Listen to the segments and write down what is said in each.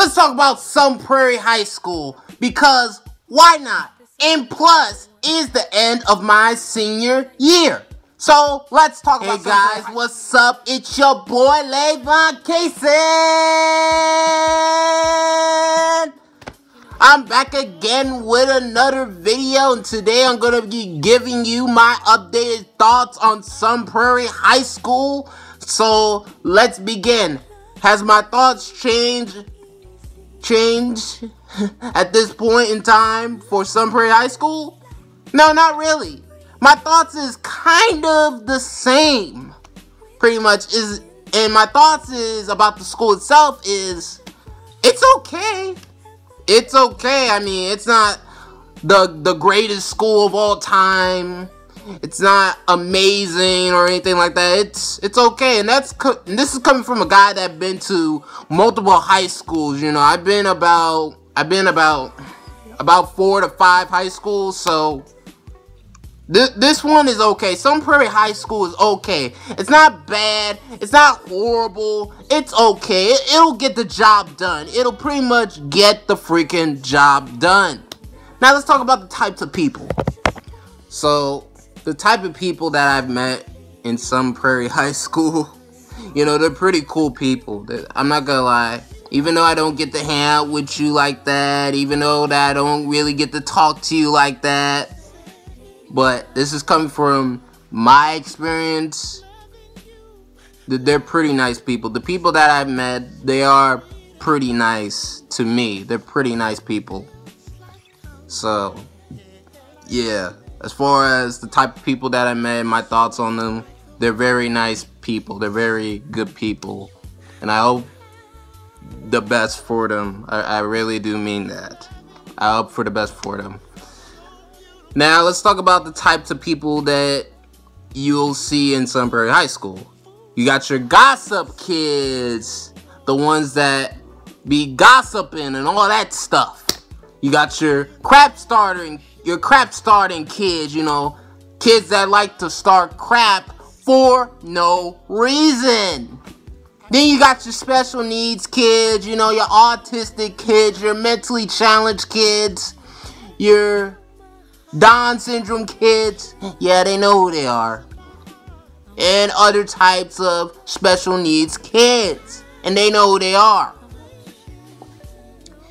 Let's talk about some Prairie High School, because why not? And plus, is the end of my senior year. So, let's talk about some guys, what's up? It's your boy, Levon Kaysen. I'm back again with another video, and today I'm going to be giving you my updated thoughts on some Prairie High School. So, let's begin. Has my thoughts changed at this point in time for some Prairie High School? No, not really. My thoughts is kind of the same, pretty much. And my thoughts is about the school itself is, it's okay. It's okay. I mean, it's not the greatest school of all time. It's not amazing or anything like that. It's okay, and this is coming from a guy that's been to multiple high schools. You know, I've been about 4 to 5 high schools, so this one is okay. Some Prairie High School is okay. It's not bad. It's not horrible. It's okay. It'll get the job done. It'll pretty much get the freaking job done. Now let's talk about the types of people. So, the type of people that I've met in some Prairie High School, you know, they're pretty cool people. I'm not gonna lie. Even though I don't get to hang out with you like that, even though that I don't really get to talk to you like that, but this is coming from my experience. They're pretty nice people. The people that I've met, they are pretty nice to me. They're pretty nice people. So, yeah. As far as the type of people that I met, my thoughts on them, they're very nice people. They're very good people. And I hope the best for them. I really do mean that. I hope for the best for them. Now, let's talk about the types of people that you'll see in some Prairie High School. You got your gossip kids. The ones that be gossiping and all that stuff. You got your crap starting kids, you know, kids that like to start crap for no reason. Then you got your special needs kids, you know, your autistic kids, your mentally challenged kids, your Down syndrome kids. Yeah, they know who they are. And other types of special needs kids, and they know who they are.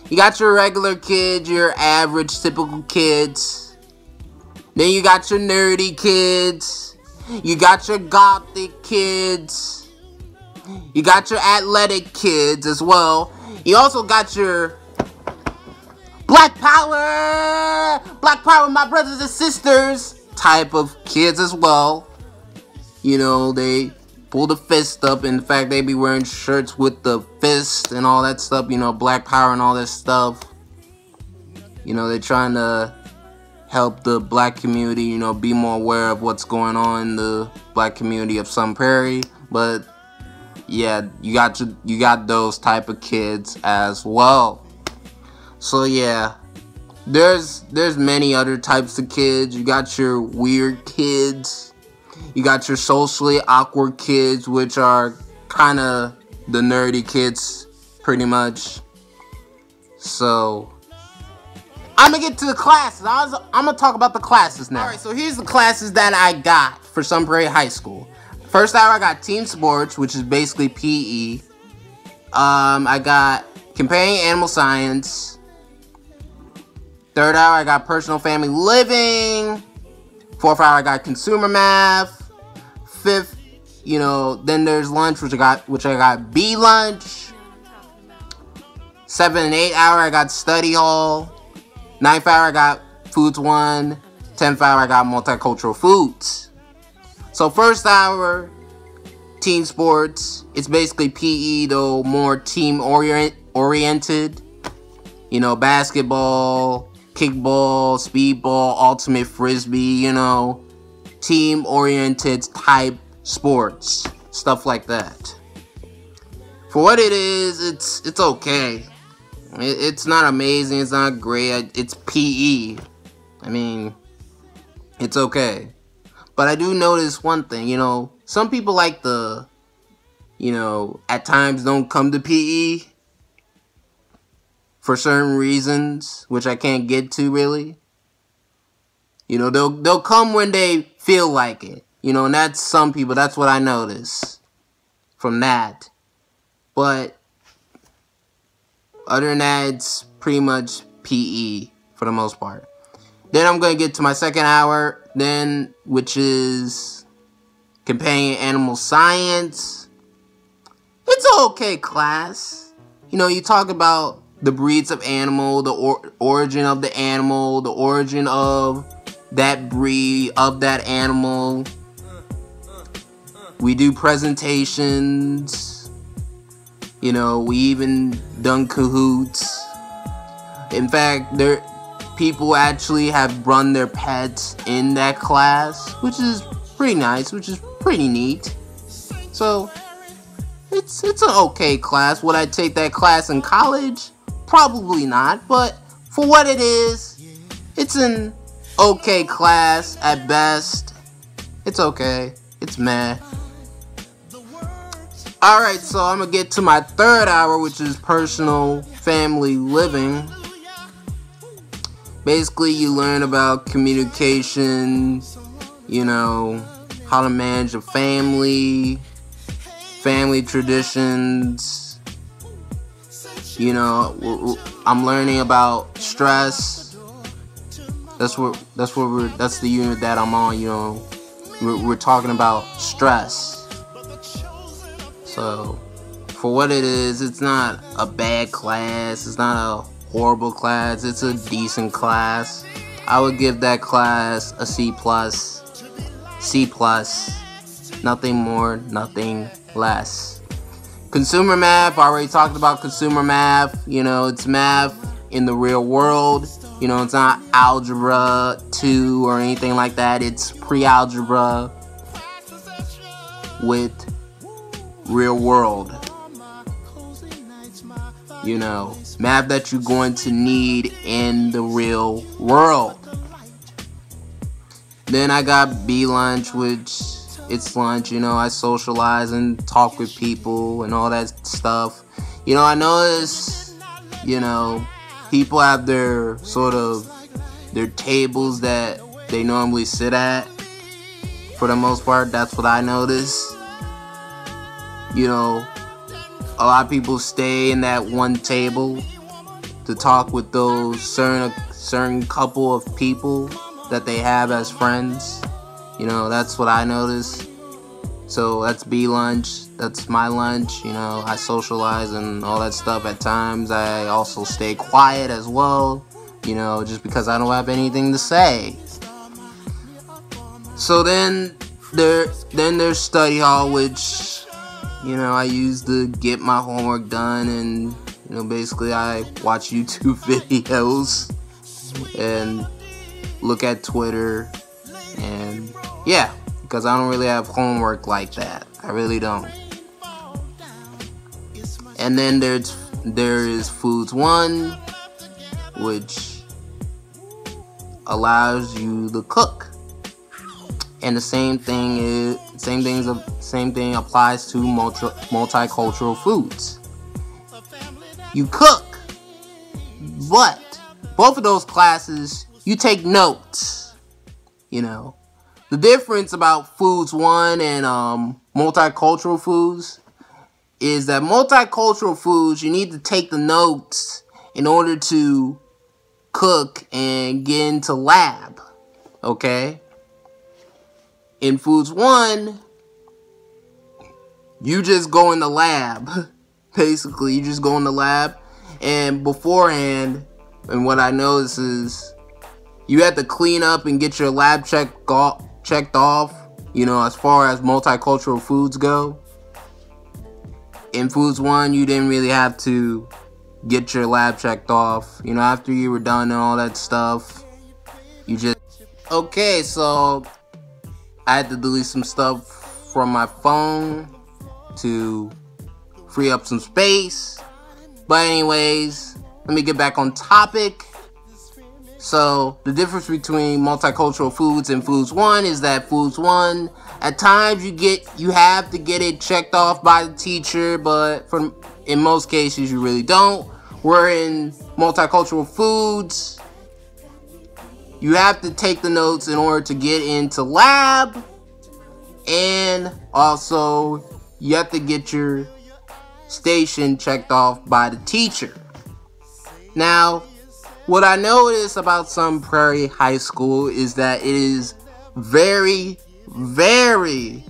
You got your regular kids, your average, typical kids. Then you got your nerdy kids. You got your gothic kids. You got your athletic kids as well. You also got your Black Power, my brothers and sisters type of kids as well. You know, they pull the fist up. In fact, they be wearing shirts with the fist and all that stuff. You know, Black Power and all that stuff. You know, they're trying to help the black community, you know, be more aware of what's going on in the black community of some Prairie. But yeah, you got those type of kids as well. So yeah, there's many other types of kids. You got your weird kids. You got your socially awkward kids, which are kind of the nerdy kids, pretty much. So, I'm going to get to the classes. I'm going to talk about the classes now. Alright, so here's the classes that I got for some Prairie High School. First hour, I got team sports, which is basically PE. I got companion animal science. Third hour, I got personal family living. Fourth hour, I got consumer math. Fifth, you know, then there's lunch, which I got B lunch. 7 and 8 hour, I got study hall. 9th hour, I got foods 1. 10th hour, I got multicultural foods. So first hour, team sports. It's basically PE, though more team oriented. You know, basketball, kickball, speedball, ultimate frisbee, you know, team-oriented type sports, stuff like that. For what it is, it's okay. It's not amazing, it's not great, it's PE. I mean, it's okay. But I do notice one thing, you know, some people like the, you know, at times don't come to PE. for certain reasons, which I can't get to really. You know, they'll come when they feel like it. You know, and that's some people. That's what I notice from that. But other than that, it's pretty much PE for the most part. Then I'm going to get to my second hour, then, which is companion animal science. It's an okay class. You know, you talk about the breeds of animal, the origin of the animal, the origin of that breed, of that animal. We do presentations. You know, we even done cahoots. In fact, people actually have run their pets in that class, which is pretty nice, which is pretty neat. So, it's an okay class. Would I take that class in college? Probably not, but for what it is, it's an okay class at best. It's okay. It's meh. Alright, so I'm gonna get to my third hour, which is personal family living. Basically, you learn about communication, you know, how to manage a family traditions. You know, I'm learning about stress. That's the unit that I'm on. You know, we're talking about stress. So, for what it is, it's not a bad class. It's not a horrible class. It's a decent class. I would give that class a C+. C+. Nothing more, nothing less. Consumer math, I already talked about consumer math. You know, it's math in the real world. You know, it's not algebra 2 or anything like that. It's pre-algebra with real world. You know, math that you're going to need in the real world. Then I got B lunch, which it's lunch. You know, I socialize and talk with people and all that stuff. You know, I notice, you know, people have their tables that they normally sit at. For the most part, that's what I notice. You know, a lot of people stay in that one table to talk with those certain couple of people that they have as friends. You know, that's what I notice. So that's B lunch. That's my lunch. You know, I socialize and all that stuff at times. I also stay quiet as well. You know, just because I don't have anything to say. So then there's study hall, which, you know, I use to get my homework done, and, you know, basically I watch YouTube videos and look at Twitter, and yeah, because I don't really have homework like that. I really don't. And then there is Foods 1, which allows you to cook. And the same thing applies to multicultural foods. You cook, but both of those classes you take notes. You know, the difference about Foods 1 and multicultural foods is that multicultural foods, you need to take the notes in order to cook and get into lab. Okay? In Foods 1, you just go in the lab. Basically, you just go in the lab, and beforehand, and what I notice is you have to clean up and get your lab checked off, you know, as far as multicultural foods go. In Foods 1, you didn't really have to get your lab checked off. You know, after you were done and all that stuff, you just... Okay, so I had to delete some stuff from my phone to free up some space. But anyways, let me get back on topic. So, the difference between multicultural foods and Foods 1 is that Foods 1, at times you have to get it checked off by the teacher, but in most cases you really don't. Where in multicultural foods. You have to take the notes in order to get into lab. And also, you have to get your station checked off by the teacher. Now, what I noticed about some Prairie High School is that it is very, very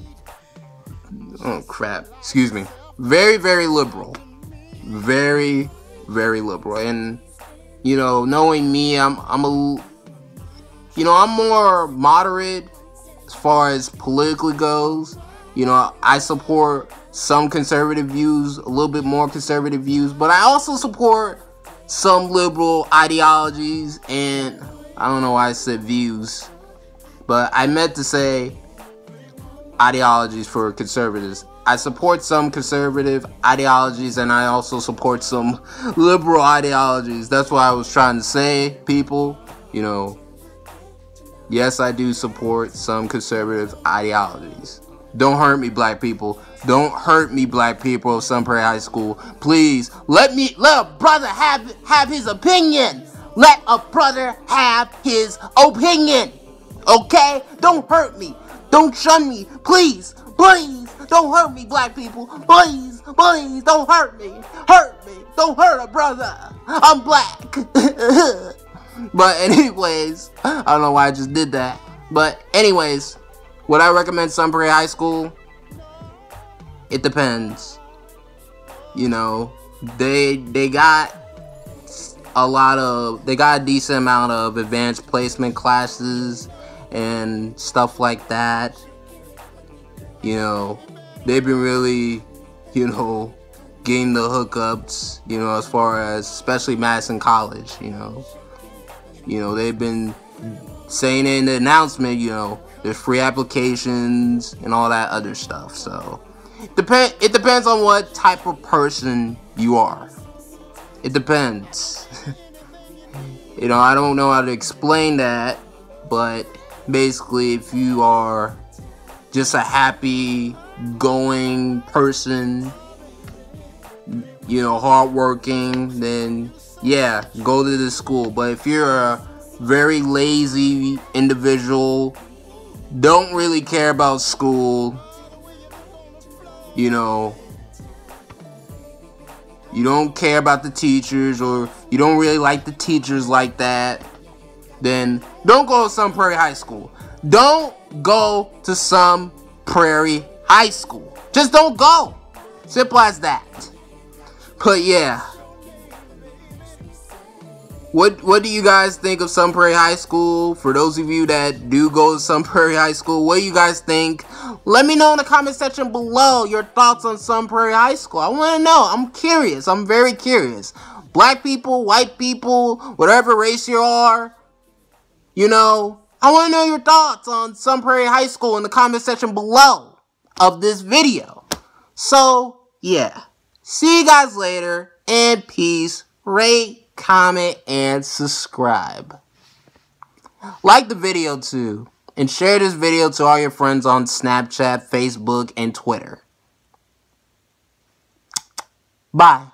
liberal. Very, very liberal. And, knowing me, I'm more moderate as far as politically goes. I support some conservative views, a little bit more conservative views, but I also support some liberal ideologies, and I don't know why I said views, but I meant to say ideologies for conservatives. I support some conservative ideologies, and I also support some liberal ideologies. That's what I was trying to say, people. Yes, I do support some conservative ideologies. Don't hurt me, black people. Don't hurt me, black people of Sun Prairie High School. Please, let a brother have his opinion. Let a brother have his opinion. Okay? Don't hurt me. Don't shun me. Please, please, don't hurt me, black people. Please, please, don't hurt me. Hurt me. Don't hurt a brother. I'm black. But anyways, I don't know why I just did that. But anyways, would I recommend Sun Prairie High School? It depends. They got a decent amount of advanced placement classes and stuff like that. They've been really, getting the hookups, as far as especially Madison College, they've been saying in the announcement, there's free applications and all that other stuff. So it depends on what type of person you are. It depends. I don't know how to explain that, but basically, if you are just a happy going person, hardworking, then yeah, go to the school. But if you're a very lazy individual, don't really care about school, you don't care about the teachers, or you don't really like the teachers like that, then don't go to Sun Prairie High School. Don't go to Sun Prairie High School. Just don't go. Simple as that. But yeah. What do you guys think of Sun Prairie High School? For those of you that do go to Sun Prairie High School, what do you guys think? Let me know in the comment section below your thoughts on Sun Prairie High School. I want to know. I'm curious. I'm very curious. Black people, white people, whatever race you are, I want to know your thoughts on Sun Prairie High School in the comment section below of this video. So, yeah. See you guys later, and peace. Rate, comment, and subscribe. Like the video too, and share this video to all your friends on Snapchat, Facebook, and Twitter. Bye.